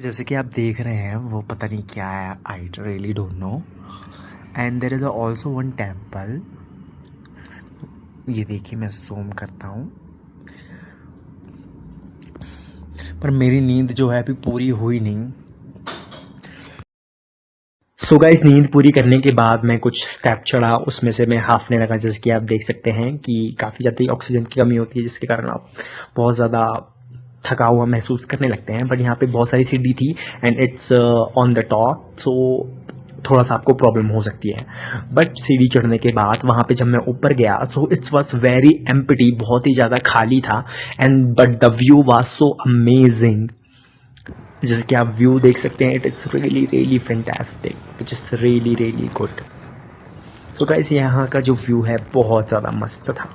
जैसे कि आप देख रहे हैं वो पता नहीं क्या है, I really don't know. And there is also one temple. ये देखिए मैं ज़ूम करता हूँ, पर मेरी नींद जो है अभी पूरी हुई नहीं। सो गाइस, नींद पूरी करने के बाद मैं कुछ स्टेप चढ़ा, उसमें से मैं हाफने लगा। जैसे कि आप देख सकते हैं कि काफ़ी ज़्यादा ऑक्सीजन की कमी होती है, जिसके कारण आप बहुत ज़्यादा थका हुआ महसूस करने लगते हैं। बट यहाँ पे बहुत सारी सीढ़ी थी and it's on the top, so थोड़ा सा आपको प्रॉब्लम हो सकती है। बट सीढ़ी चढ़ने के बाद वहाँ पे जब मैं ऊपर गया, so it's was very empty, बहुत ही ज़्यादा खाली था। And but the view was so amazing. जैसे कि आप व्यू देख सकते हैं, it is really really fantastic, which is really really good. So guys, यहाँ का जो व्यू है बहुत ज़्यादा मस्त था।